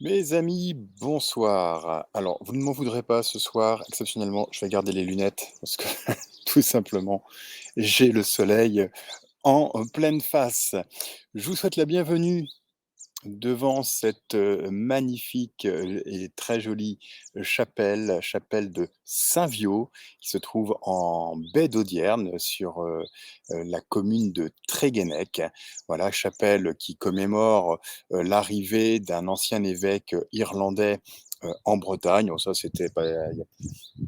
Mes amis, bonsoir. Alors, vous ne m'en voudrez pas ce soir, exceptionnellement, je vais garder les lunettes parce que tout simplement, j'ai le soleil en pleine face. Je vous souhaite la bienvenue devant cette, magnifique, et très jolie chapelle de Saint-Viaud, qui se trouve en baie d'Audierne sur, la commune de Tréguennec. Voilà, chapelle qui commémore, l'arrivée d'un ancien évêque irlandais, en Bretagne. Oh ça, c'était pas il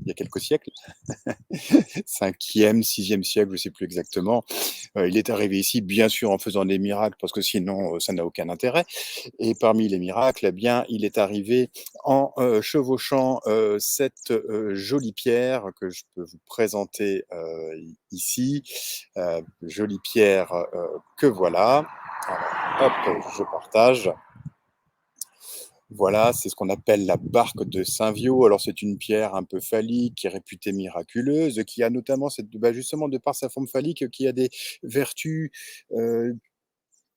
y a quelques siècles. 5e, 6e siècle, je ne sais plus exactement. Il est arrivé ici, bien sûr, en faisant des miracles, parce que sinon, ça n'a aucun intérêt. Et parmi les miracles, eh bien, il est arrivé en chevauchant cette jolie pierre que je peux vous présenter ici. Jolie pierre que voilà. Alors, hop, je partage. Voilà, c'est ce qu'on appelle la barque de Saint-Viaud. Alors, c'est une pierre un peu phallique, qui est réputée miraculeuse, qui a notamment cette, bah, justement, de par sa forme phallique, qui a des vertus euh,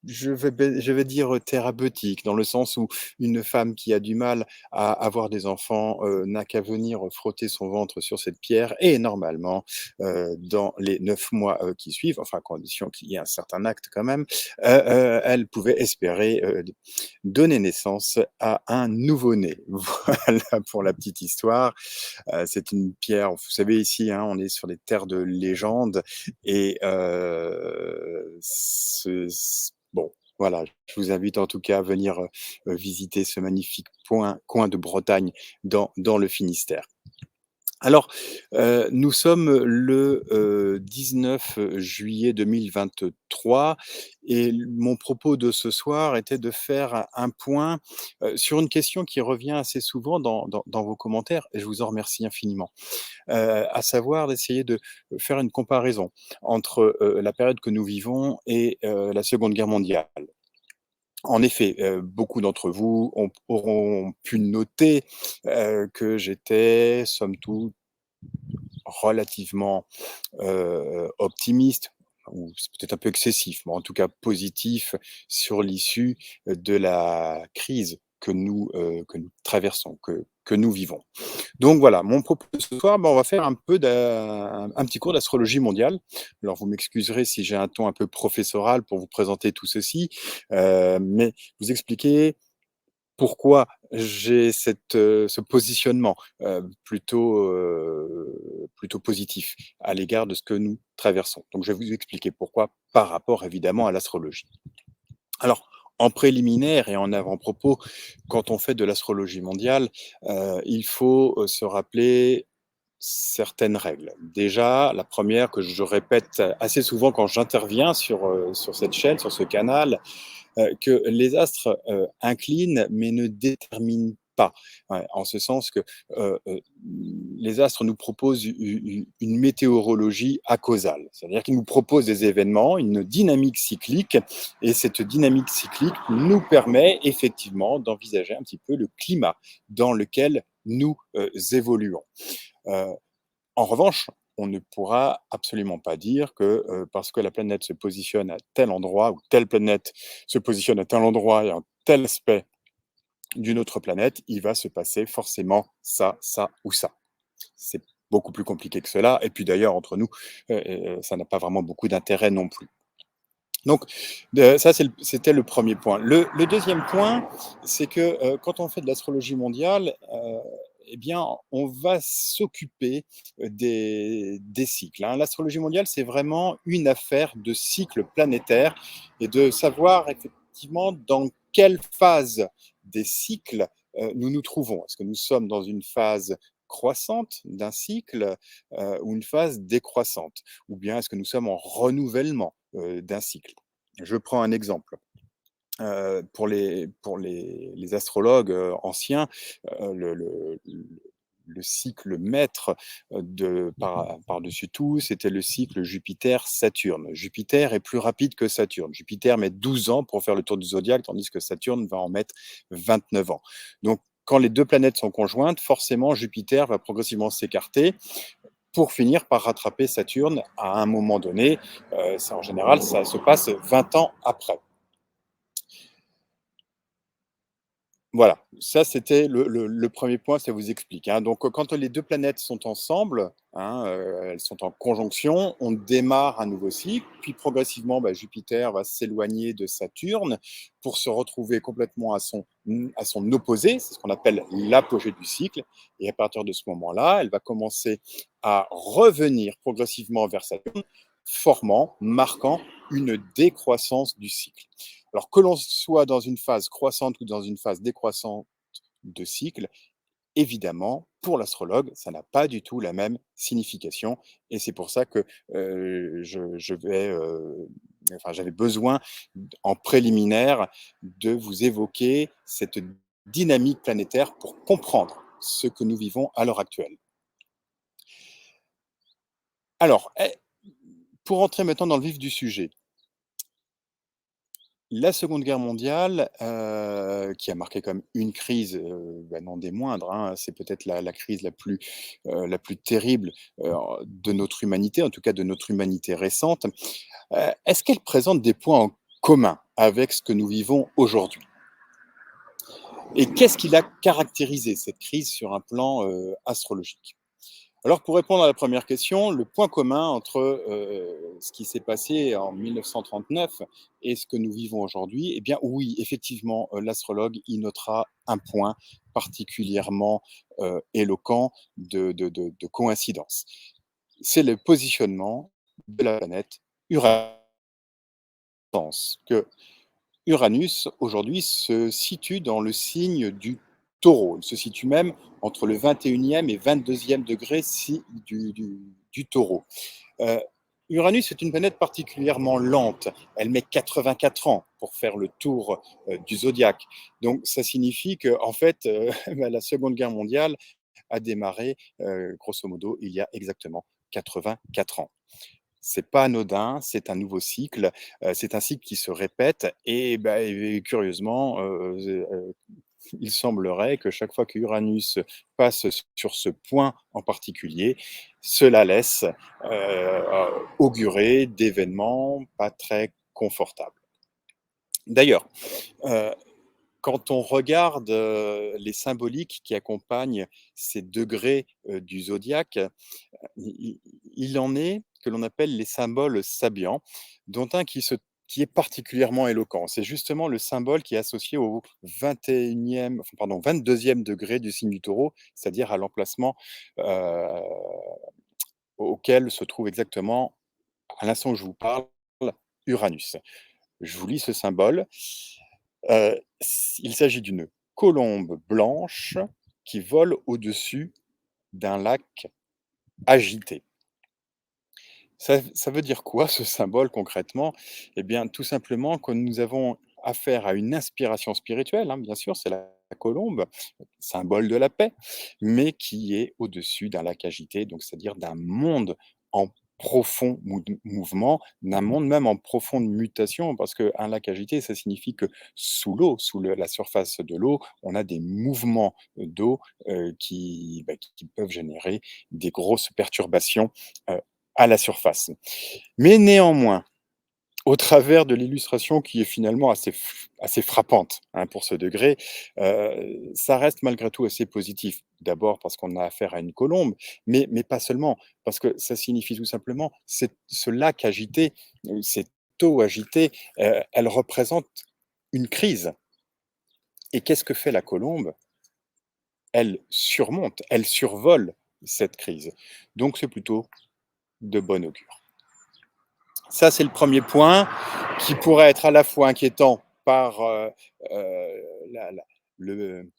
je vais dire thérapeutique, dans le sens où une femme qui a du mal à avoir des enfants, n'a qu'à venir frotter son ventre sur cette pierre et normalement, dans les 9 mois, qui suivent, enfin à condition qu'il y ait un certain acte quand même, elle pouvait espérer, donner naissance à un nouveau-né. Voilà pour la petite histoire. C'est une pierre, vous savez ici, hein, on est sur des terres de légende et bon, voilà, je vous invite en tout cas à venir, visiter ce magnifique coin de Bretagne dans le Finistère. Alors, nous sommes le, 19 juillet 2023 et mon propos de ce soir était de faire un point, sur une question qui revient assez souvent dans vos commentaires et je vous en remercie infiniment. À savoir d'essayer de faire une comparaison entre, la période que nous vivons et la Seconde Guerre mondiale. En effet, beaucoup d'entre vous auront pu noter, que j'étais somme toute relativement, optimiste ou c'est peut-être un peu excessif, mais en tout cas positif sur l'issue de la crise que nous traversons, que nous vivons. Donc voilà, mon propos ce soir, on va faire un peu un petit cours d'astrologie mondiale. Alors vous m'excuserez si j'ai un ton un peu professoral pour vous présenter tout ceci, mais vous expliquer pourquoi j'ai ce positionnement, plutôt positif à l'égard de ce que nous traversons. Donc je vais vous expliquer pourquoi par rapport évidemment à l'astrologie. Alors, en préliminaire et en avant-propos, quand on fait de l'astrologie mondiale, il faut, se rappeler certaines règles. Déjà, la première que je répète assez souvent quand j'interviens sur cette chaîne, sur ce canal, que les astres inclinent mais ne déterminent pas. Ouais, en ce sens que les astres nous proposent une météorologie acausale, c'est-à-dire qu'ils nous proposent des événements, une dynamique cyclique, et cette dynamique cyclique nous permet effectivement d'envisager un petit peu le climat dans lequel nous évoluons. Euh, En revanche, on ne pourra absolument pas dire que parce que la planète se positionne à tel endroit ou telle planète se positionne à tel endroit et un tel aspect d'une autre planète, il va se passer forcément ça, ça ou ça. C'est beaucoup plus compliqué que cela. Et puis d'ailleurs, entre nous, ça n'a pas vraiment beaucoup d'intérêt non plus. Donc, ça, c'était le premier point. Le deuxième point, c'est que quand on fait de l'astrologie mondiale, eh bien, on va s'occuper des cycles, hein. L'astrologie mondiale, c'est vraiment une affaire de cycle planétaire et de savoir effectivement dans quelle phase des cycles nous nous trouvons. Est-ce que nous sommes dans une phase croissante d'un cycle ou une phase décroissante? Ou bien est-ce que nous sommes en renouvellement d'un cycle? Je prends un exemple. Pour les astrologues anciens, le cycle maître par-dessus tout, c'était le cycle Jupiter-Saturne. Jupiter est plus rapide que Saturne. Jupiter met 12 ans pour faire le tour du zodiaque, tandis que Saturne va en mettre 29 ans. Donc, quand les deux planètes sont conjointes, forcément, Jupiter va progressivement s'écarter pour finir par rattraper Saturne à un moment donné. En général, ça se passe 20 ans après. Voilà, ça c'était le 1er point, ça vous explique, hein. Donc, quand les 2 planètes sont ensemble, hein, elles sont en conjonction, on démarre un nouveau cycle, puis progressivement, Jupiter va s'éloigner de Saturne pour se retrouver complètement à son opposé, c'est ce qu'on appelle l'apogée du cycle, et à partir de ce moment-là, elle va commencer à revenir progressivement vers Saturne, marquant une décroissance du cycle. Alors que l'on soit dans une phase croissante ou dans une phase décroissante de cycle, évidemment, pour l'astrologue, ça n'a pas du tout la même signification. Et c'est pour ça que j'avais besoin, en préliminaire, de vous évoquer cette dynamique planétaire pour comprendre ce que nous vivons à l'heure actuelle. Alors, pour entrer maintenant dans le vif du sujet, la Seconde Guerre mondiale, qui a marqué comme une crise, non des moindres, hein, c'est peut-être la crise la plus terrible, de notre humanité, en tout cas de notre humanité récente. Est-ce qu'elle présente des points en commun avec ce que nous vivons aujourd'hui? Et qu'est-ce qui l'a caractérisé, cette crise, sur un plan, astrologique? Alors, pour répondre à la première question, le point commun entre ce qui s'est passé en 1939 et ce que nous vivons aujourd'hui, eh bien oui, effectivement, l'astrologue y notera un point particulièrement éloquent de coïncidence. C'est le positionnement de la planète Uranus. Que Uranus, aujourd'hui, se situe dans le signe du Taureau. Il se situe même entre le 21e et 22e degré du Taureau. Euh, Uranus est une planète particulièrement lente. Elle met 84 ans pour faire le tour du zodiaque. Donc, ça signifie que, en fait, la Seconde Guerre mondiale a démarré, grosso modo, il y a exactement 84 ans. C'est pas anodin, c'est un nouveau cycle, c'est un cycle qui se répète et curieusement, il semblerait que chaque fois qu'Uranus passe sur ce point en particulier, cela laisse, augurer d'événements pas très confortables. D'ailleurs, heu, quand on regarde, les symboliques qui accompagnent ces degrés, du zodiaque, i il en est que l'on appelle les symboles sabiens, dont un qui est particulièrement éloquent. C'est justement le symbole qui est associé au 21e, enfin pardon, 22e degré du signe du Taureau, c'est-à-dire à l'emplacement, heu, auquel se trouve exactement, à l'instant où je vous parle, Uranus. Je vous lis ce symbole. Il s'agit d'une colombe blanche qui vole au-dessus d'un lac agité. Ça veut dire quoi, ce symbole, concrètement? Eh bien, tout simplement que nous avons affaire à une inspiration spirituelle, hein, bien sûr, c'est la colombe, symbole de la paix, mais qui est au-dessus d'un lac agité, donc c'est-à-dire d'un monde en profond mouvement, d'un monde même en profonde mutation, parce qu'un lac agité, ça signifie que sous l'eau, la surface de l'eau, on a des mouvements d'eau qui peuvent générer des grosses perturbations euh, à la surface. Mais néanmoins, au travers de l'illustration qui est finalement assez frappante, hein, pour ce degré, ça reste malgré tout assez positif. D'abord parce qu'on a affaire à une colombe, mais pas seulement, parce que ça signifie tout simplement ce lac agité, cette eau agitée, elle représente une crise. Et qu'est-ce que fait la colombe? Elle surmonte, elle survole cette crise. Donc c'est plutôt de bon augure. Ça, c'est le premier point qui pourrait être à la fois inquiétant par la, la- le-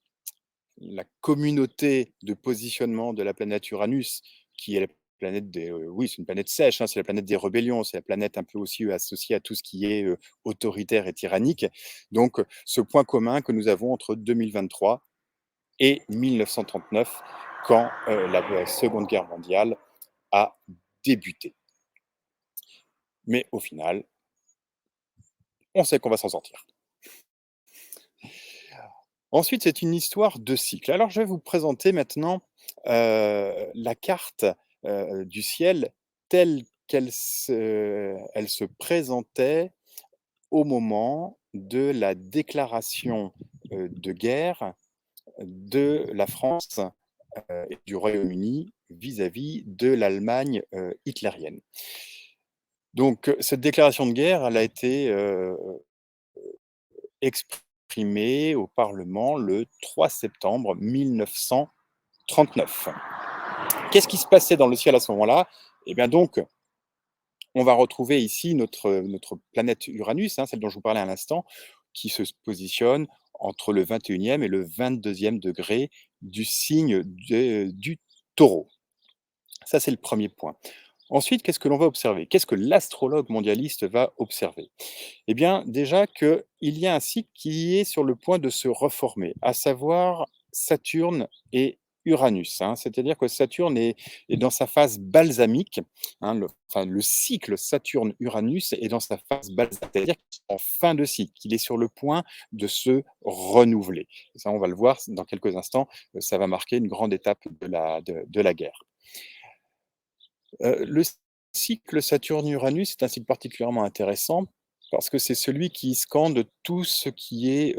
la communauté de positionnement de la planète Uranus, qui est la planète des... oui, c'est une planète sèche, hein, c'est la planète des rébellions, c'est la planète un peu aussi associée à tout ce qui est autoritaire et tyrannique. Donc, ce point commun que nous avons entre 2023 et 1939, quand la Seconde Guerre mondiale a débuté. Mais au final, on sait qu'on va s'en sortir. Ensuite, c'est une histoire de cycle. Alors, je vais vous présenter maintenant, la carte, du ciel telle elle se présentait au moment de la déclaration, de guerre de la France et du Royaume-Uni vis-à-vis de l'Allemagne hitlérienne. Donc, cette déclaration de guerre, elle a été exprimée au Parlement le 3 septembre 1939. Qu'est-ce qui se passait dans le ciel à ce moment-là? Eh bien donc, on va retrouver ici notre planète Uranus, hein, celle dont je vous parlais à l'instant, qui se positionne entre le 21e et le 22e degré du signe du taureau. Ça, c'est le premier point. Ensuite, qu'est-ce que l'on va observer? Qu'est-ce que l'astrologue mondialiste va observer? Eh bien, déjà qu'il y a un cycle qui est sur le point de se reformer, à savoir Saturne et Uranus, hein. C'est-à-dire que Saturne est dans sa phase balsamique, hein, le cycle Saturne-Uranus est dans sa phase balsamique, c'est-à-dire qu'il est en fin de cycle, qu'il est sur le point de se renouveler. Ça, on va le voir dans quelques instants, ça va marquer une grande étape de la guerre. Le cycle Saturne-Uranus est un cycle particulièrement intéressant parce que c'est celui qui scande tout ce qui est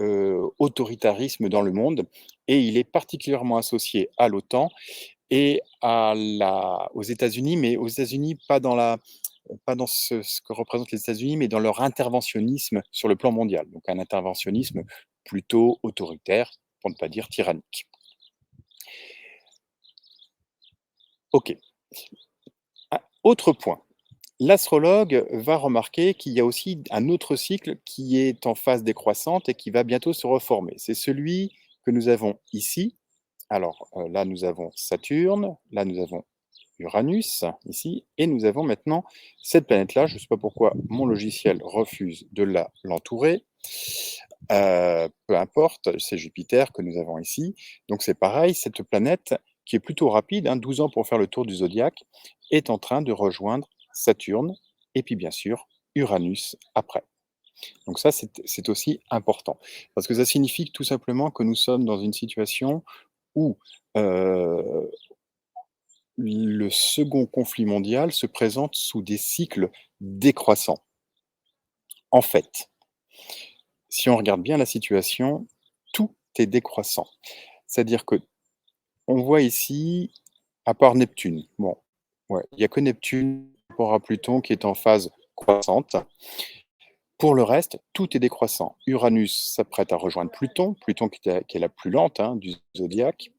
autoritarisme dans le monde et il est particulièrement associé à l'OTAN et aux États-Unis, mais aux États-Unis pas dans ce que représentent les États-Unis, mais dans leur interventionnisme sur le plan mondial. Donc un interventionnisme plutôt autoritaire, pour ne pas dire tyrannique. Ok. Autre point. L'astrologue va remarquer qu'il y a aussi un autre cycle qui est en phase décroissante et qui va bientôt se reformer. C'est celui que nous avons ici. Alors là, nous avons Saturne, là, nous avons Uranus, ici, et nous avons maintenant cette planète-là. Je ne sais pas pourquoi mon logiciel refuse de l'entourer. Peu importe, c'est Jupiter que nous avons ici. Donc c'est pareil, cette planète qui est plutôt rapide, hein, 12 ans pour faire le tour du zodiaque, est en train de rejoindre Saturne et puis bien sûr Uranus après. Donc ça, c'est aussi important parce que ça signifie tout simplement que nous sommes dans une situation où le second conflit mondial se présente sous des cycles décroissants. En fait, si on regarde bien la situation, tout est décroissant. C'est-à-dire que on voit ici, à part Neptune, bon, ouais, il n'y a que Neptune par rapport à Pluton qui est en phase croissante. Pour le reste, tout est décroissant. Uranus s'apprête à rejoindre Pluton, Pluton qui est la plus lente, hein, du zodiaque.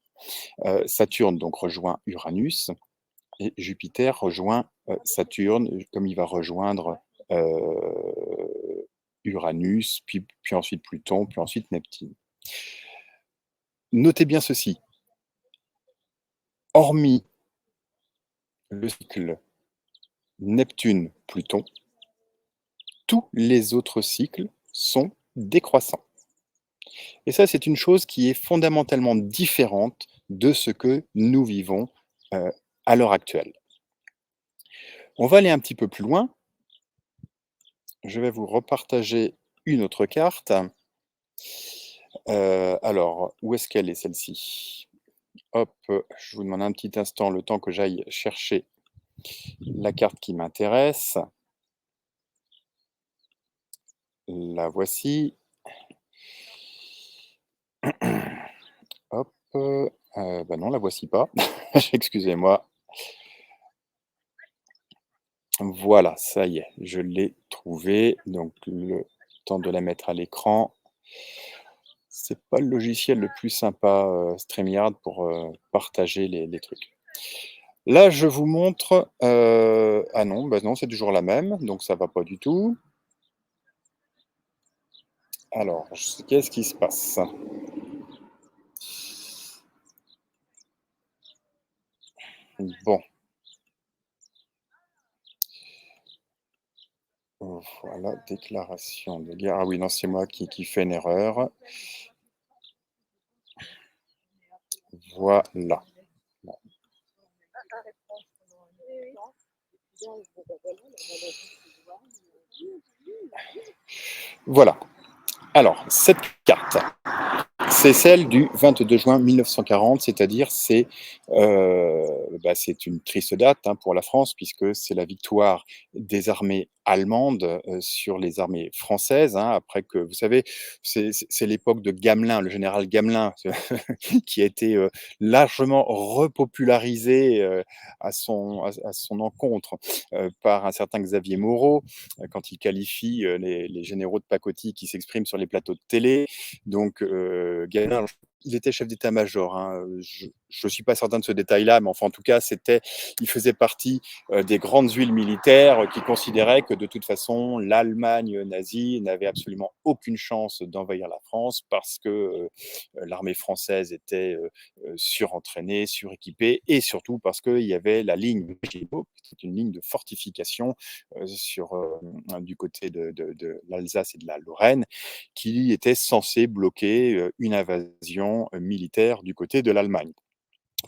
Saturne donc rejoint Uranus et Jupiter rejoint Saturne, comme il va rejoindre Uranus, puis ensuite Pluton, puis ensuite Neptune. Notez bien ceci, hormis le cycle Neptune-Pluton, tous les autres cycles sont décroissants. Et ça, c'est une chose qui est fondamentalement différente de ce que nous vivons à l'heure actuelle. On va aller un petit peu plus loin. Je vais vous repartager une autre carte. Alors, où est-ce qu'elle est celle-ci? Hop, je vous demande un petit instant, le temps que j'aille chercher la carte qui m'intéresse. La voici. Hop, bah non, la voici pas. Excusez-moi. Voilà, ça y est, je l'ai trouvée. Donc, le temps de la mettre à l'écran. C'est pas le logiciel le plus sympa, StreamYard, pour partager les trucs. Là, je vous montre. Ah non, bah non, c'est toujours la même, donc ça va pas du tout. Alors, qu'est-ce qui se passe? Bon. Voilà, déclaration de guerre. Ah oui, non, c'est moi qui fais une erreur. Voilà. Bon. Voilà. Alors, cette carte, C'est celle du 22 juin 1940, c'est-à-dire c'est une triste date, hein, pour la France puisque c'est la victoire des armées allemandes, sur les armées françaises, hein, après que vous savez, c'est l'époque de Gamelin, le général Gamelin, qui a été, largement repopularisé, à son encontre, par un certain Xavier Moreau, quand il qualifie, les généraux de pacotille qui s'expriment sur les plateaux de télé. Donc, Gaillard, il était chef d'état-major, hein, je suis pas certain de ce détail-là, mais enfin, en tout cas, il faisait partie, des grandes huiles militaires qui considéraient que de toute façon, l'Allemagne nazie n'avait absolument aucune chance d'envahir la France parce que, l'armée française était, surentraînée, suréquipée et surtout parce qu'il y avait la ligne Maginot, qui est une ligne de fortification, du côté de l'Alsace et de la Lorraine, qui était censé bloquer, une invasion, militaire du côté de l'Allemagne.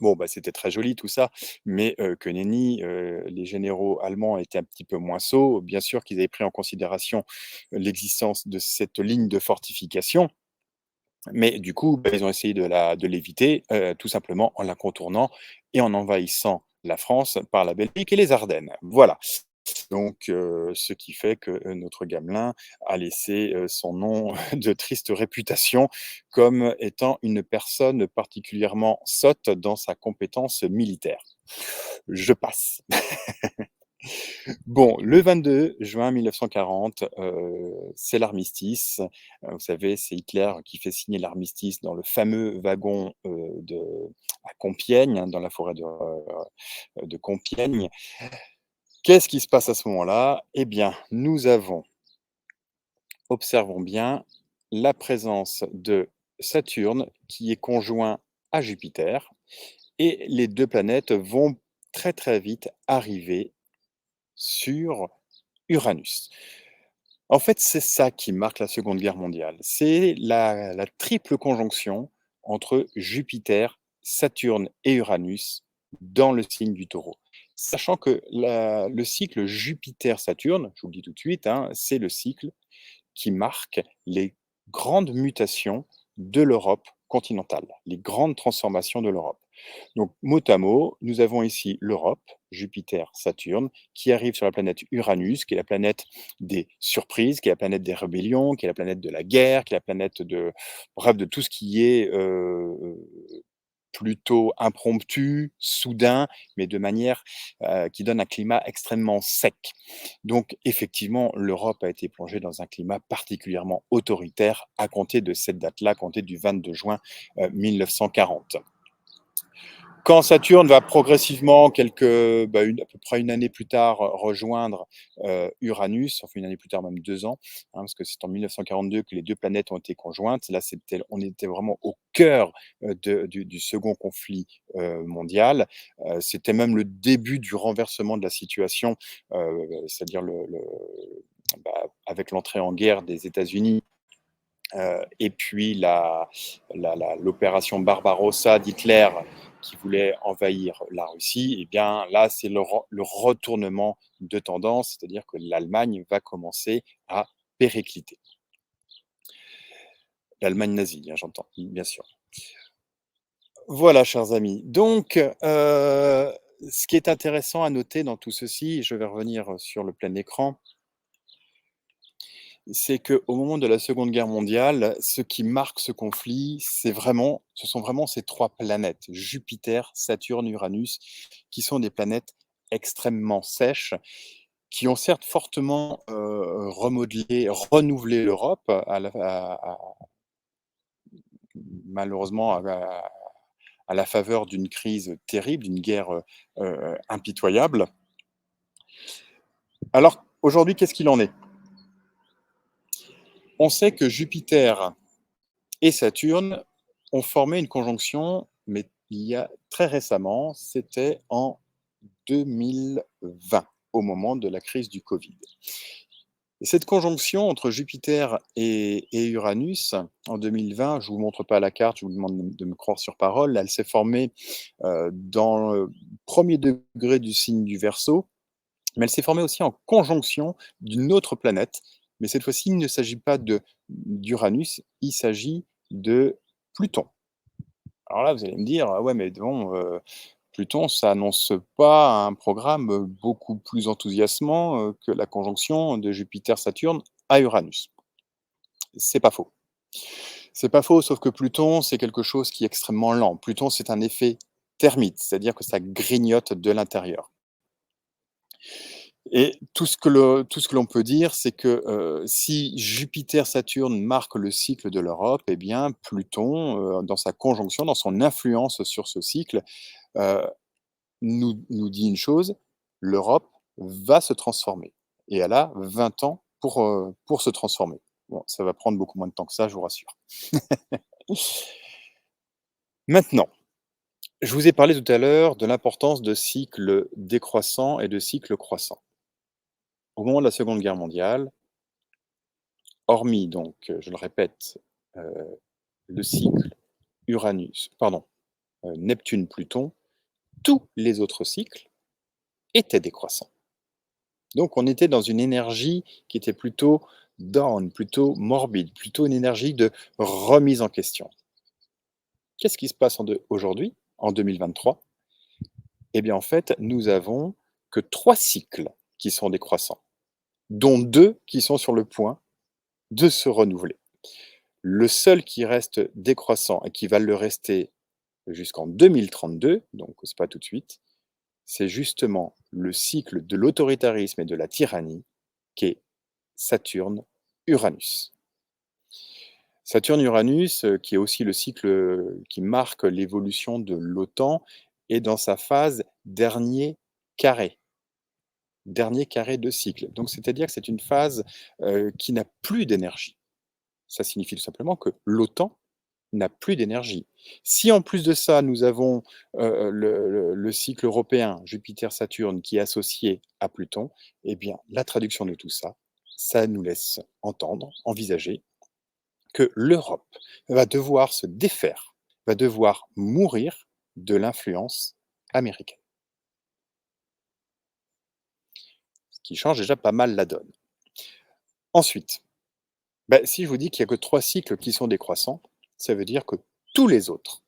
Bon, bah, c'était très joli tout ça, mais que nenni, les généraux allemands étaient un petit peu moins sots. Bien sûr qu'ils avaient pris en considération l'existence de cette ligne de fortification, mais du coup, bah, ils ont essayé de l'éviter, tout simplement en la contournant et en envahissant la France par la Belgique et les Ardennes. Voilà. Donc, ce qui fait que, notre Gamelin a laissé, son nom de triste réputation comme étant une personne particulièrement sotte dans sa compétence militaire. Je passe. Bon, le 22 juin 1940, c'est l'armistice. Vous savez, c'est Hitler qui fait signer l'armistice dans le fameux wagon, à Compiègne, hein, dans la forêt de Compiègne. Qu'est-ce qui se passe à ce moment-là? Eh bien, nous avons, observons bien, la présence de Saturne qui est conjoint à Jupiter et les 2 planètes vont très, très vite arriver sur Uranus. En fait, c'est ça qui marque la Seconde Guerre mondiale. C'est la triple conjonction entre Jupiter, Saturne et Uranus dans le signe du Taureau. Sachant que le cycle Jupiter-Saturne, je vous le dis tout de suite, hein, c'est le cycle qui marque les grandes mutations de l'Europe continentale, les grandes transformations de l'Europe. Donc, mot à mot, nous avons ici l'Europe, Jupiter, Saturne, qui arrive sur la planète Uranus, qui est la planète des surprises, qui est la planète des rébellions, qui est la planète de la guerre, qui est la planète bref, de tout ce qui est plutôt impromptu, soudain, mais de manière qui donne un climat extrêmement sec. Donc, effectivement, l'Europe a été plongée dans un climat particulièrement autoritaire à compter de cette date-là, à compter du 22 juin 1940. Quand Saturne va progressivement à peu près une année plus tard, rejoindre, Uranus, enfin une année plus tard, même 2 ans, hein, parce que c'est en 1942 que les 2 planètes ont été conjointes. Là, on était vraiment au cœur, du 2 conflit, mondial. C'était même le début du renversement de la situation, c'est-à-dire avec l'entrée en guerre des États-Unis, et puis l'opération Barbarossa d'Hitler qui voulait envahir la Russie, et bien là, c'est le retournement de tendance, c'est-à-dire que l'Allemagne va commencer à péricliter. L'Allemagne nazie, hein, j'entends, bien sûr. Voilà, chers amis. Donc, ce qui est intéressant à noter dans tout ceci, je vais revenir sur le plein écran, c'est qu'au moment de la Seconde Guerre mondiale, ce qui marque ce conflit, ce sont vraiment ces 3 planètes, Jupiter, Saturne, Uranus, qui sont des planètes extrêmement sèches, qui ont certes fortement, remodelé, renouvelé l'Europe malheureusement à la faveur d'une crise terrible, d'une guerre, impitoyable. Alors, aujourd'hui, qu'est-ce qu'il en est? On sait que Jupiter et Saturne ont formé une conjonction, mais il y a très récemment, c'était en 2020, au moment de la crise du Covid. Et cette conjonction entre Jupiter et Uranus, en 2020, je ne vous montre pas la carte, je vous demande de me croire sur parole, elle s'est formée dans le premier degré du signe du Verseau, mais elle s'est formée aussi en conjonction d'une autre planète. Mais cette fois-ci, il ne s'agit pas d'Uranus, il s'agit de Pluton. Alors là, vous allez me dire: «Ah ouais, mais bon, Pluton, ça annonce pas un programme, beaucoup plus enthousiasmant, que la conjonction de Jupiter-Saturne à Uranus». C'est pas faux. C'est pas faux, sauf que Pluton, c'est quelque chose qui est extrêmement lent. Pluton, c'est un effet termite, c'est-à-dire que ça grignote de l'intérieur. Et tout ce que l'on peut dire, c'est que, si Jupiter-Saturne marque le cycle de l'Europe, eh bien Pluton, dans sa conjonction, dans son influence sur ce cycle, heu, nous dit une chose: l'Europe va se transformer et elle a 20 ans pour se transformer. Bon, ça va prendre beaucoup moins de temps que ça, je vous rassure. Maintenant, je vous ai parlé tout à l'heure de l'importance de cycles décroissants et de cycles croissants. Au moment de la Seconde Guerre mondiale, hormis donc, je le répète, heu, le cycle Neptune-Pluton, tous les autres cycles étaient décroissants. Donc on était dans une énergie qui était plutôt down, plutôt morbide, plutôt une énergie de remise en question. Qu'est-ce qui se passe aujourd'hui, en 2023? Eh bien, en fait, nous avons que 3 cycles qui sont décroissants, dont 2 qui sont sur le point de se renouveler. Le seul qui reste décroissant et qui va le rester jusqu'en 2032, donc c'est pas tout de suite, c'est justement le cycle de l'autoritarisme et de la tyrannie qui est Saturne-Uranus. Saturne-Uranus, qui est aussi le cycle, qui marque l'évolution de l'OTAN, est dans sa phase carré dernier carré de cycle. Donc c'est-à-dire que c'est une phase, qui n'a plus d'énergie. Ça signifie tout simplement que l'OTAN n'a plus d'énergie. Si en plus de ça, nous avons, le cycle européen Jupiter-Saturne qui est associé à Pluton, eh bien la traduction de tout ça, ça nous laisse entendre, envisager que l'Europe va devoir se défaire, va devoir mourir de l'influence américaine, ce qui change déjà pas mal la donne. Ensuite, si je vous dis qu'il y a que 3 cycles qui sont décroissants, ça veut dire que tous les autres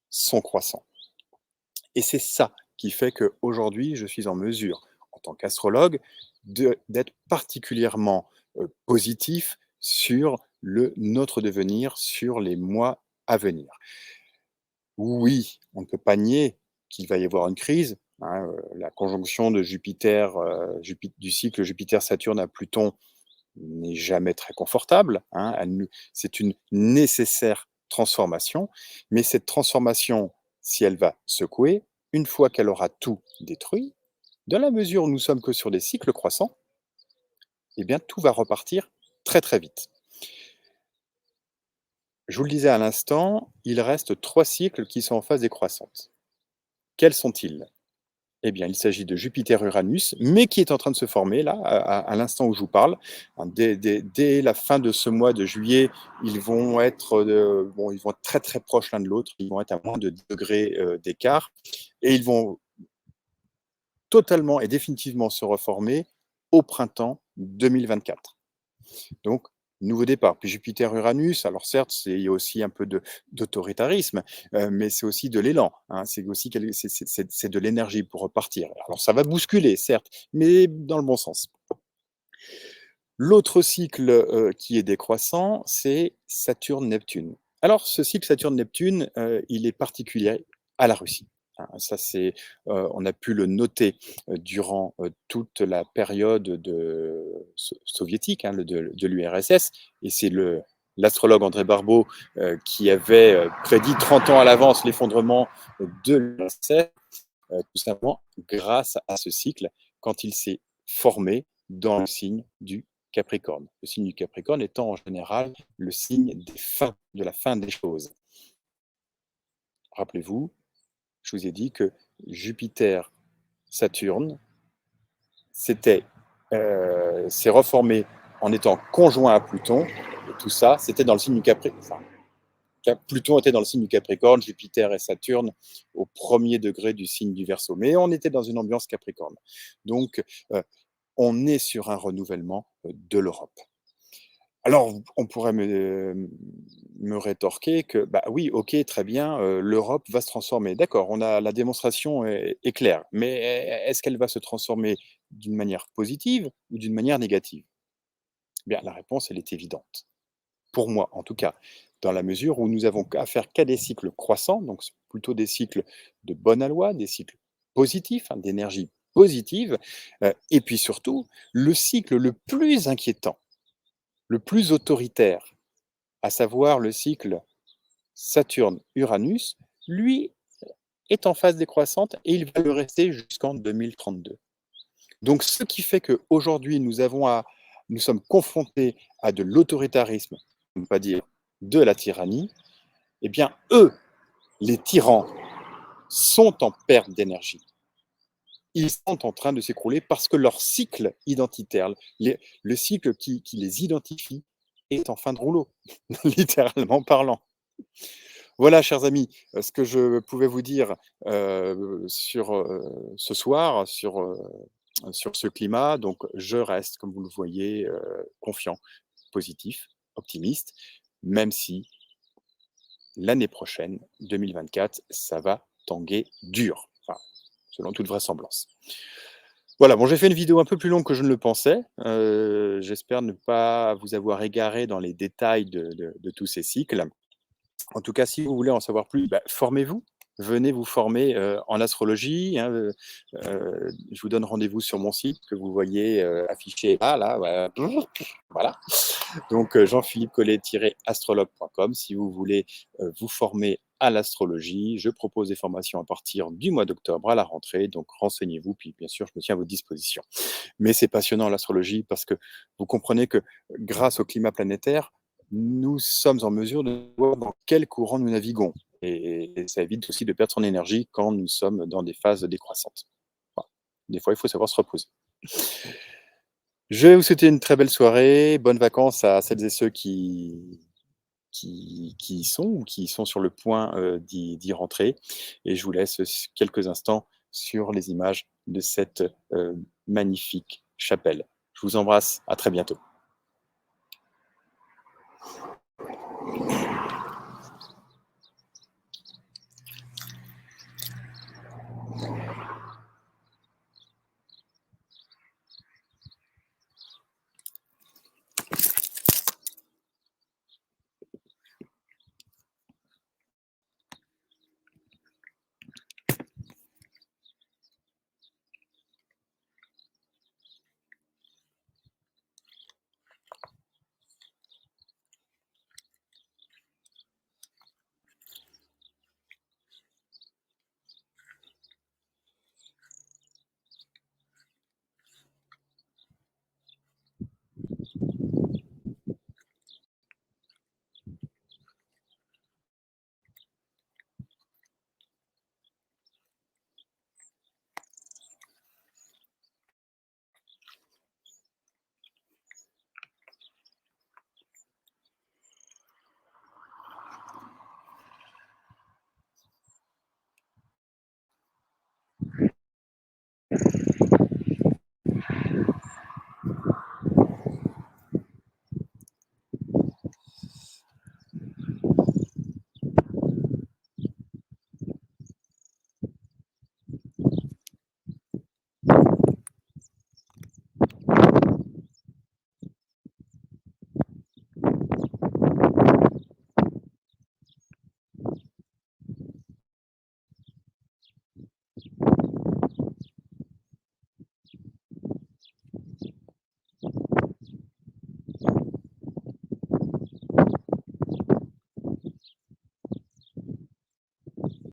sont croissants. Et c'est ça qui fait qu'aujourd'hui, je suis en mesure, en tant qu'astrologue, d'être particulièrement, positif sur notre devenir, sur les mois à venir. Oui, on ne peut pas nier qu'il va y avoir une crise, hein, la conjonction de Jupiter, du cycle Jupiter-Saturne à Pluton n'est jamais très confortable, hein. C'est une nécessaire transformation, mais cette transformation, si elle va secouer, une fois qu'elle aura tout détruit, dans la mesure où nous sommes que sur des cycles croissants, eh bien tout va repartir très, très vite. Je vous le disais à l'instant, il reste 3 cycles qui sont en phase décroissante. Quels sont-ils? Eh bien, il s'agit de Jupiter-Uranus, mais qui est en train de se former là, à l'instant où je vous parle. Hein, dès la fin de ce mois de juillet, ils vont être très, très proches l'un de l'autre. Ils vont être à moins de 10 degrés d'écart et ils vont totalement et définitivement se reformer au printemps 2024. Donc, nouveau départ. Puis Jupiter-Uranus, alors certes, il y a aussi un peu d'autoritarisme, mais c'est aussi de l'élan, hein. C'est aussi c'est de l'énergie pour repartir. Alors ça va bousculer, certes, mais dans le bon sens. L'autre cycle, qui est décroissant, c'est Saturne-Neptune. Alors ce cycle Saturne-Neptune, il est particulier à la Russie, hein. Ça on a pu le noter, durant, toute la période soviétique, hein, de l'URSS et c'est l'astrologue André Barbeau, qui avait, prédit 30 ans à l'avance l'effondrement de l'URSS, tout simplement grâce à ce cycle quand il s'est formé dans le signe du Capricorne. Le signe du Capricorne étant en général le signe de la fin des choses. Rappelez-vous, je vous ai dit que Jupiter, Saturne, s'est reformé en étant conjoint à Pluton, et tout ça, c'était dans le signe du Capricorne. Enfin, Pluton était dans le signe du Capricorne, Jupiter et Saturne au premier degré du signe du Verseau. Mais on était dans une ambiance Capricorne. Donc, on est sur un renouvellement de l'Europe. Alors, on pourrait me rétorquer que, bah, oui, OK, très bien, l'Europe va se transformer. D'accord, on a la démonstration est claire, mais est-ce qu'elle va se transformer d'une manière positive ou d'une manière négative? Eh bien, la réponse, elle est évidente. Pour moi, en tout cas, dans la mesure où nous avons affaire qu'à des cycles croissants, donc c'est plutôt des cycles de bonne aloi, des cycles positifs, hein, d'énergie positive, et puis surtout, le cycle le plus inquiétant, le plus autoritaire, à savoir le cycle Saturne-Uranus, lui est en phase décroissante et il va le rester jusqu'en 2032. Donc ce qui fait qu'aujourd'hui nous sommes confrontés à de l'autoritarisme, pour ne pas dire de la tyrannie, eh bien eux, les tyrans, sont en perte d'énergie. Ils sont en train de s'écrouler parce que leur cycle identitaire, le cycle qui les identifie, est en fin de rouleau, littéralement parlant. Voilà, chers amis, ce que je pouvais vous dire, sur, ce soir, sur ce climat. Donc je reste, comme vous le voyez, confiant, positif, optimiste, même si l'année prochaine, 2024, ça va tanguer dur, enfin, selon toute vraisemblance. Voilà, bon, j'ai fait une vidéo un peu plus longue que je ne le pensais. J'espère ne pas vous avoir égaré dans les détails de tous ces cycles. En tout cas, si vous voulez en savoir plus, bah, formez-vous. Venez vous former, en astrologie, hein, je vous donne rendez-vous sur mon site que vous voyez, affiché là, voilà. Donc, Jean-Philippe Collet-astrologue.com si vous voulez, vous former à l'astrologie. Je propose des formations à partir du mois d'octobre à la rentrée, donc renseignez-vous, puis bien sûr, je me tiens à votre disposition. Mais c'est passionnant l'astrologie parce que vous comprenez que grâce au climat planétaire, nous sommes en mesure de voir dans quel courant nous naviguons. Et ça évite aussi de perdre son énergie quand nous sommes dans des phases décroissantes. Voilà. Des fois, il faut savoir se reposer. Je vais vous souhaiter une très belle soirée, bonnes vacances à celles et ceux qui y sont ou qui sont sur le point d'y rentrer. Et je vous laisse quelques instants sur les images de cette magnifique chapelle. Je vous embrasse, à très bientôt.